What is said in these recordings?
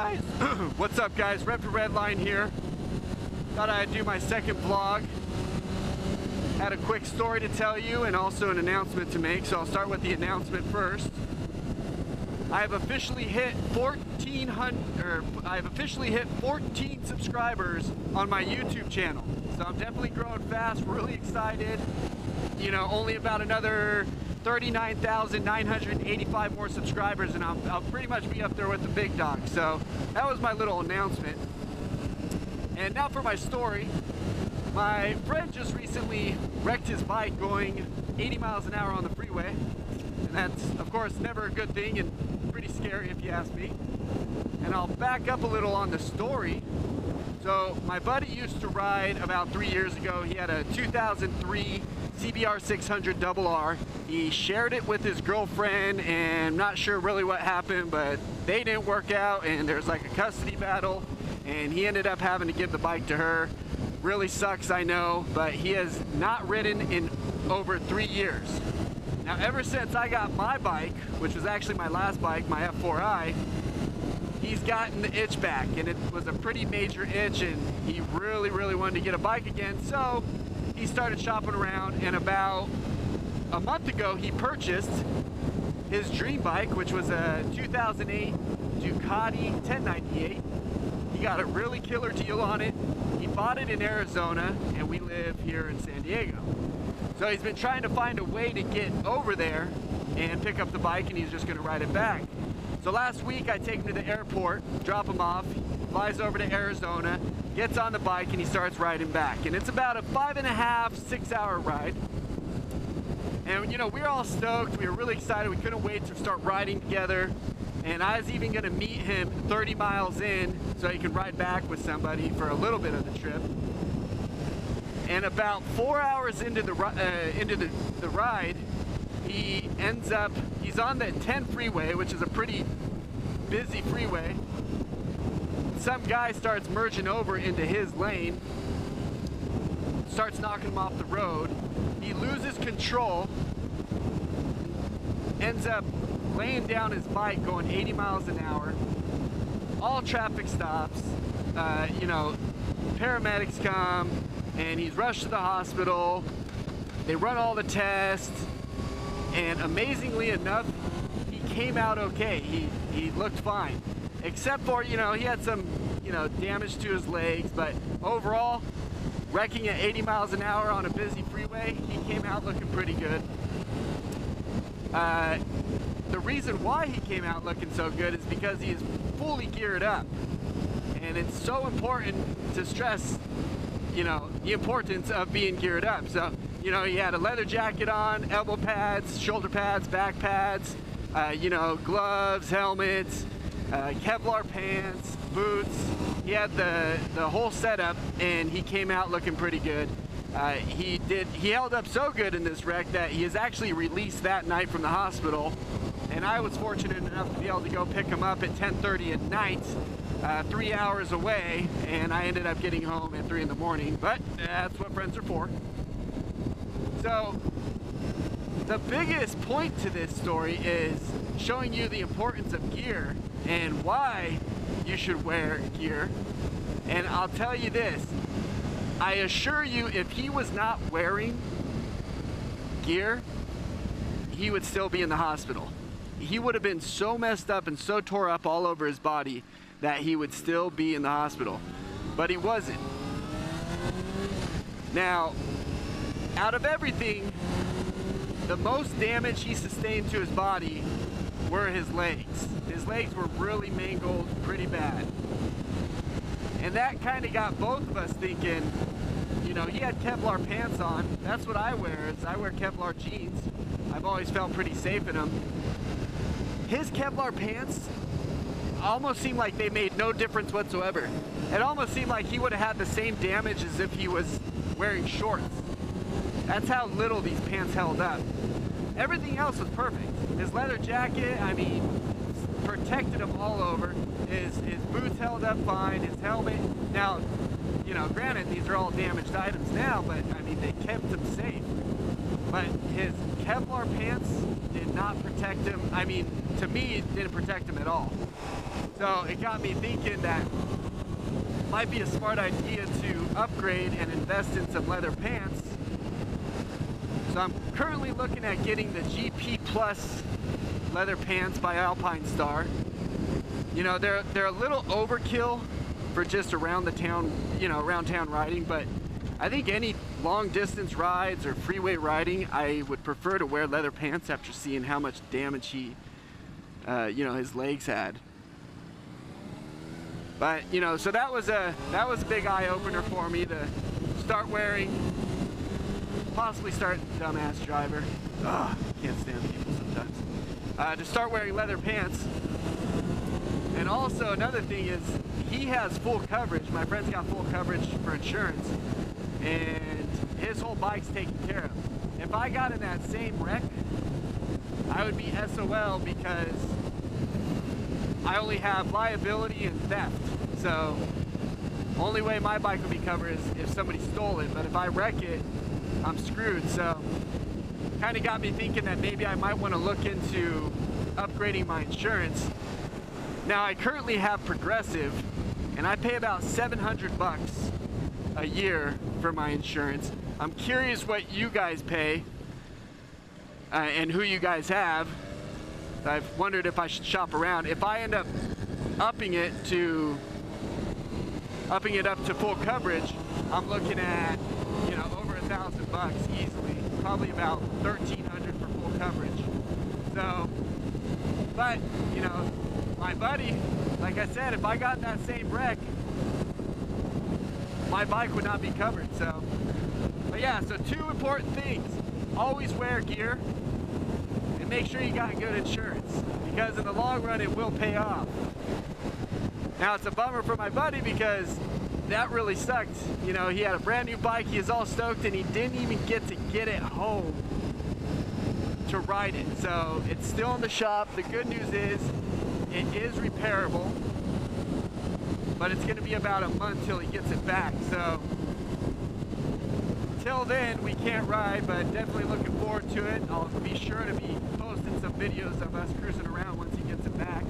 guys? What's up guys? Red for Redline here. Thought I'd do my second vlog. Had a quick story to tell you and also an announcement to make, so I'll start with the announcement first. I have officially hit 14 subscribers on my YouTube channel. So I'm definitely growing fast, really excited. You know, only about another 39,985 more subscribers and I'll pretty much be up there with the big dogs. So that was my little announcement. And now for my story. My friend just recently wrecked his bike going 80 miles an hour on the freeway. And that's, of course, never a good thing and pretty scary if you ask me. And I'll back up a little on the story. So my buddy used to ride about 3 years ago. He had a 2003 CBR 600 RR. He shared it with his girlfriend and not sure really what happened, but they didn't work out and there's like a custody battle and he ended up having to give the bike to her. Really sucks, I know, but he has not ridden in over 3 years. Now ever since I got my bike, which was actually my last bike, my F4i, he's gotten the itch back and it was a pretty major itch and he really wanted to get a bike again, so he started shopping around and about a month ago he purchased his dream bike, which was a 2008 Ducati 1098. He got a really killer deal on it. He bought it in Arizona and we live here in San Diego. So he's been trying to find a way to get over there and pick up the bike and he's just gonna ride it back. So last week I take him to the airport, drop him off, flies over to Arizona, gets on the bike and he starts riding back. And it's about a 5.5, 6 hour ride. And you know, we were all stoked, we were really excited, we couldn't wait to start riding together. And I was even gonna meet him 30 miles in so he could ride back with somebody for a little bit of the trip. And about 4 hours into the ride, he ends up, he's on the 10 freeway, which is a pretty busy freeway. Some guy starts merging over into his lane, starts knocking him off the road. He loses control, ends up laying down his bike going 80 miles an hour. All traffic stops, you know, paramedics come and he's rushed to the hospital. They run all the tests and amazingly enough, he came out okay. He looked fine, except for, you know, he had some, you know, damage to his legs, but overall, wrecking at 80 miles an hour on a busy freeway, he came out looking pretty good. The reason why he came out looking so good is because he is fully geared up. And it's so important to stress, you know, the importance of being geared up. So, you know, he had a leather jacket on, elbow pads, shoulder pads, back pads, you know, gloves, helmets, Kevlar pants, boots. He had the whole setup and he came out looking pretty good. He held up so good in this wreck that he is actually released that night from the hospital. And I was fortunate enough to be able to go pick him up at 10:30 at night, 3 hours away, and I ended up getting home at 3 in the morning, but that's what friends are for. So, the biggest point to this story is showing you the importance of gear and why you should wear gear. And I'll tell you this, I assure you if he was not wearing gear, he would still be in the hospital. He would have been so messed up and so tore up all over his body that he would still be in the hospital, but he wasn't. Now, out of everything, the most damage he sustained to his body were his legs. His legs were really mangled pretty bad. And that kind of got both of us thinking, you know, he had Kevlar pants on. That's what I wear, is I wear Kevlar jeans. I've always felt pretty safe in them. His Kevlar pants almost seemed like they made no difference whatsoever. It almost seemed like he would have had the same damage as if he was wearing shorts. That's how little these pants held up. Everything else was perfect. His leather jacket, I mean, protected him all over. His boots held up fine, his helmet. Now, you know, granted, these are all damaged items now, but I mean, they kept him safe. But his Kevlar pants did not protect him. I mean, to me, it didn't protect him at all. So it got me thinking that it might be a smart idea to upgrade and invest in some leather pants. So I'm currently looking at getting the GP Plus leather pants by Alpine Star. You know, they're a little overkill for just around the town, you know, around town riding, but I think any long distance rides or freeway riding, I would prefer to wear leather pants after seeing how much damage he, you know, his legs had. But, you know, so that was a big eye opener for me to start wearing, possibly start dumbass driver. Ugh, can't stand people sometimes. To start wearing leather pants. And also another thing is he has full coverage. My friend's got full coverage for insurance, and his whole bike's taken care of. If I got in that same wreck, I would be SOL because I only have liability and theft. So only way my bike would be covered is if somebody stole it, but if I wreck it, I'm screwed. So kind of got me thinking that maybe I might want to look into upgrading my insurance. Now I currently have Progressive, and I pay about $700 a year for my insurance. I'm curious what you guys pay and who you guys have. I've wondered if I should shop around. If I end up upping it up to full coverage, I'm looking at, you know, over $1,000 easily, probably about $1,300 for full coverage. So, but you know, my buddy, like I said, if I got in that same wreck, my bike would not be covered. So, but yeah, so 2 important things: always wear gear, and make sure you got good insurance, because in the long run it will pay off. Now it's a bummer for my buddy because that really sucked. You know, he had a brand new bike, he was all stoked, and he didn't even get to get it home to ride it. So it's still in the shop. The good news is it is repairable, but it's going to be about a month till he gets it back. So till then we can't ride, but definitely looking forward to it. I'll be sure to be posting some videos of us cruising around once he gets it back.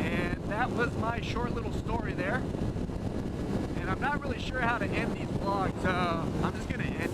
And that was my short little story there. And I'm not really sure how to end these vlogs. I'm just going to end